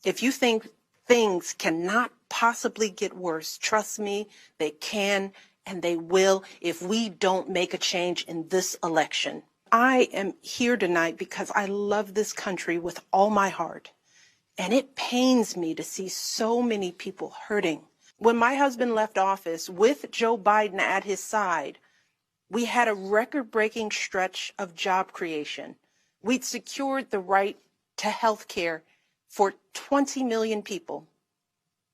If you think things cannot possibly get worse, trust me, they can and they will if we don't make a change in this election. I am here tonight because I love this country with all my heart, and it pains me to see so many people hurting. When my husband left office with Joe Biden at his side, we had a record-breaking stretch of job creation. We'd secured the right to health care for 20 million people.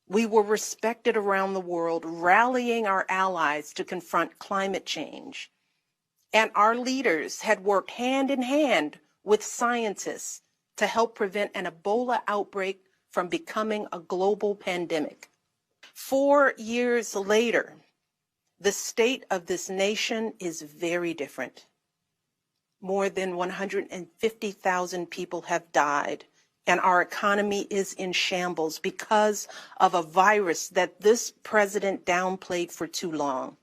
We were respected around the world, rallying our allies to confront climate change. And our leaders had worked hand in hand with scientists to help prevent an Ebola outbreak from becoming a global pandemic. 4 years later, the state of this nation is very different. More than 150,000 people have died, and our economy is in shambles because of a virus that this president downplayed for too long.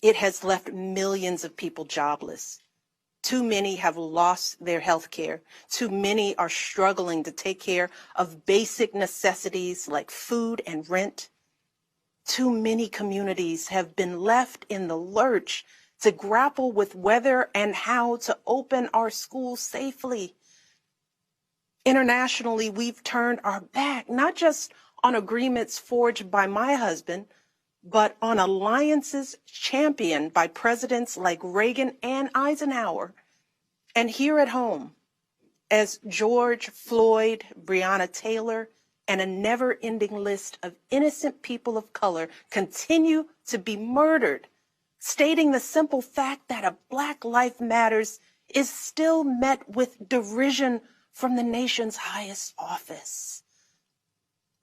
It has left millions of people jobless. Too many have lost their health care. Too many are struggling to take care of basic necessities like food and rent. Too many communities have been left in the lurch to grapple with whether and how to open our schools safely. Internationally, we've turned our back, not just on agreements forged by my husband, but on alliances championed by presidents like Reagan and Eisenhower. And here at home, as George Floyd, Breonna Taylor, and a never-ending list of innocent people of color continue to be murdered, stating the simple fact that a Black life matters is still met with derision from the nation's highest office.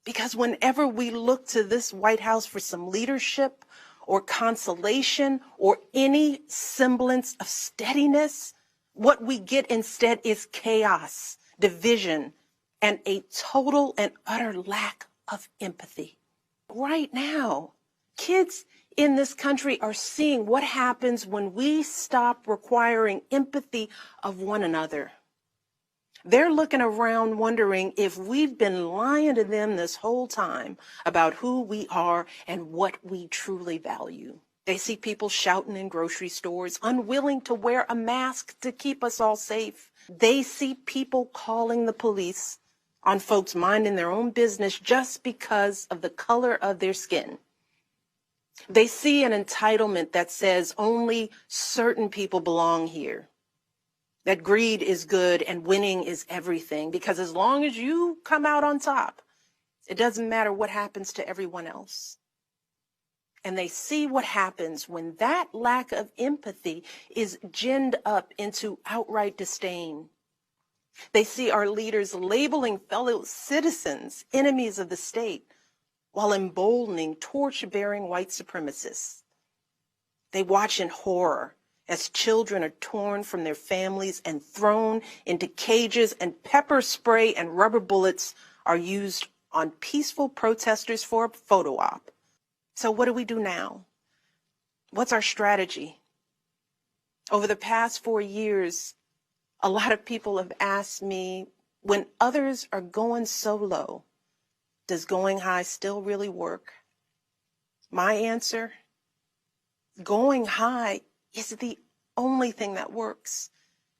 Because whenever we look to this White House for some leadership or consolation or any semblance of steadiness, what we get instead is chaos, division, and a total and utter lack of empathy. Right now, kids in this country are seeing what happens when we stop requiring empathy of one another. They're looking around wondering if we've been lying to them this whole time about who we are and what we truly value. They see people shouting in grocery stores, unwilling to wear a mask to keep us all safe. They see people calling the police on folks minding their own business just because of the color of their skin. They see an entitlement that says only certain people belong here. That greed is good and winning is everything, because as long as you come out on top, it doesn't matter what happens to everyone else. And they see what happens when that lack of empathy is ginned up into outright disdain. They see our leaders labeling fellow citizens enemies of the state while emboldening torch-bearing white supremacists. They watch in horror as children are torn from their families and thrown into cages, and pepper spray and rubber bullets are used on peaceful protesters for a photo op. So what do we do now? What's our strategy? Over the past 4 years, a lot of people have asked me, when others are going so low, does going high still really work? My answer, going high is the only thing that works.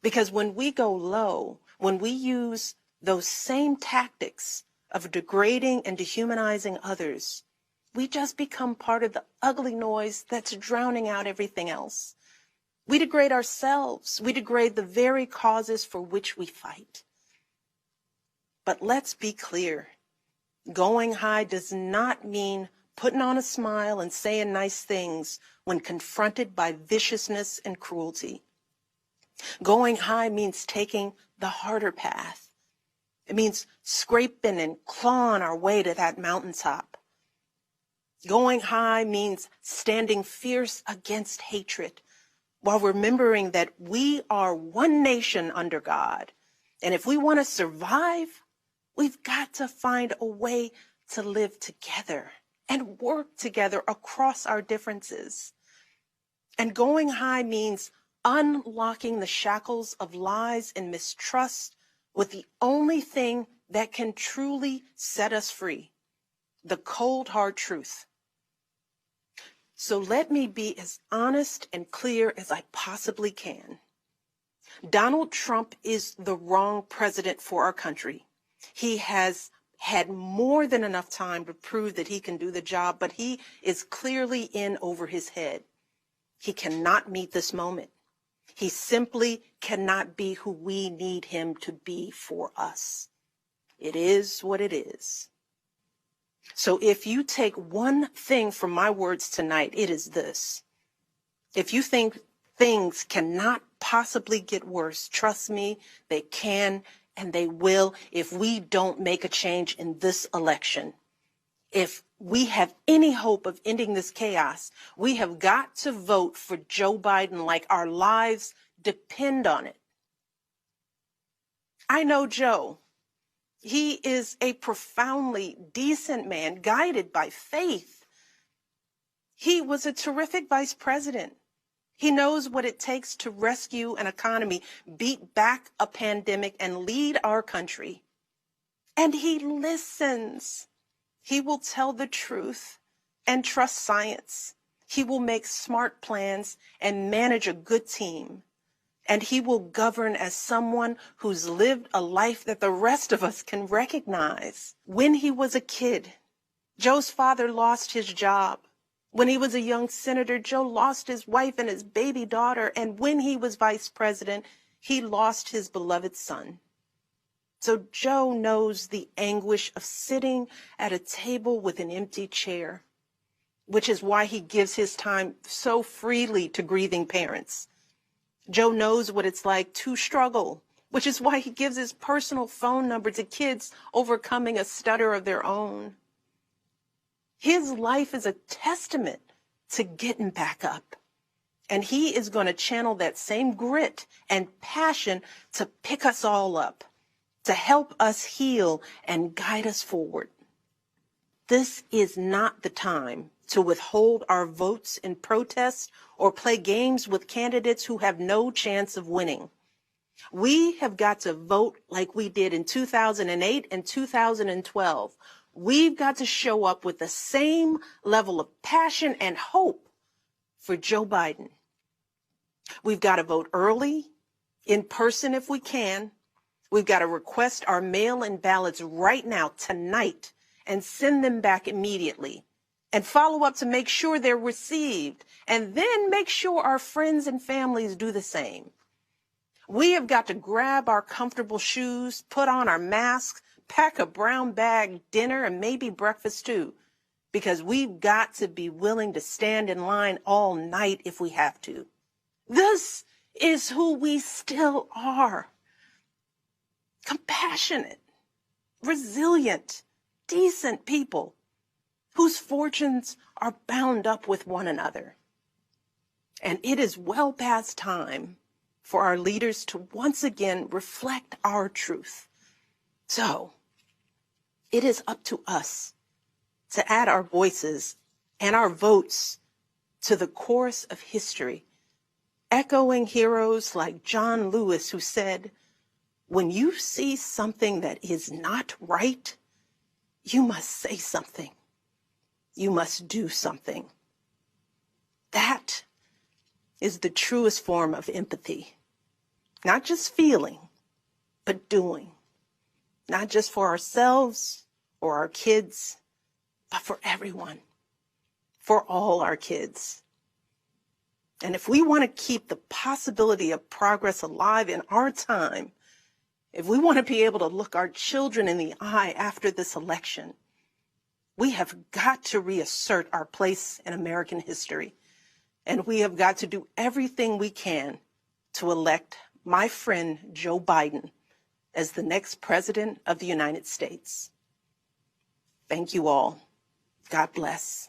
Because when we go low, when we use those same tactics of degrading and dehumanizing others, we just become part of the ugly noise that's drowning out everything else. We degrade ourselves. We degrade the very causes for which we fight. But let's be clear. Going high does not mean putting on a smile and saying nice things when confronted by viciousness and cruelty. Going high means taking the harder path. It means scraping and clawing our way to that mountaintop. Going high means standing fierce against hatred while remembering that we are one nation under God. And if we want to survive, we've got to find a way to live together and work together across our differences. And going high means unlocking the shackles of lies and mistrust with the only thing that can truly set us free. The cold, hard truth. So let me be as honest and clear as I possibly can. Donald Trump is the wrong president for our country. He has had more than enough time to prove that he can do the job, but he is clearly in over his head. He cannot meet this moment. He simply cannot be who we need him to be for us. It is what it is. So if you take one thing from my words tonight, it is this. If you think things cannot possibly get worse, trust me, they can and they will if we don't make a change in this election. If we have any hope of ending this chaos, we have got to vote for Joe Biden like our lives depend on it. I know Joe. He is a profoundly decent man, guided by faith. He was a terrific vice president. He knows what it takes to rescue an economy, beat back a pandemic, and lead our country. And he listens. He will tell the truth and trust science. He will make smart plans and manage a good team. And he will govern as someone who's lived a life that the rest of us can recognize. When he was a kid, Joe's father lost his job. When he was a young senator, Joe lost his wife and his baby daughter. And when he was vice president, he lost his beloved son. So Joe knows the anguish of sitting at a table with an empty chair, which is why he gives his time so freely to grieving parents. Joe knows what it's like to struggle, which is why he gives his personal phone number to kids overcoming a stutter of their own. His life is a testament to getting back up. And he is going to channel that same grit and passion to pick us all up, to help us heal and guide us forward. This is not the time to withhold our votes in protest or play games with candidates who have no chance of winning. We have got to vote like we did in 2008 and 2012. We've got to show up with the same level of passion and hope for Joe Biden. We've got to vote early, in person if we can. We've got to request our mail-in ballots right now, tonight, and send them back immediately. And follow up to make sure they're received, and then make sure our friends and families do the same. We have got to grab our comfortable shoes, put on our masks, pack a brown bag dinner, and maybe breakfast too, because we've got to be willing to stand in line all night if we have to. This is who we still are. Compassionate, resilient, decent people whose fortunes are bound up with one another. And it is well past time for our leaders to once again reflect our truth. So it is up to us to add our voices and our votes to the chorus of history, echoing heroes like John Lewis, who said, "When you see something that is not right, you must say something. You must do something." That is the truest form of empathy. Not just feeling, but doing. Not just for ourselves or our kids, but for everyone. For all our kids. And if we want to keep the possibility of progress alive in our time, if we want to be able to look our children in the eye after this election, we have got to reassert our place in American history. And we have got to do everything we can to elect my friend Joe Biden as the next president of the United States. Thank you all. God bless.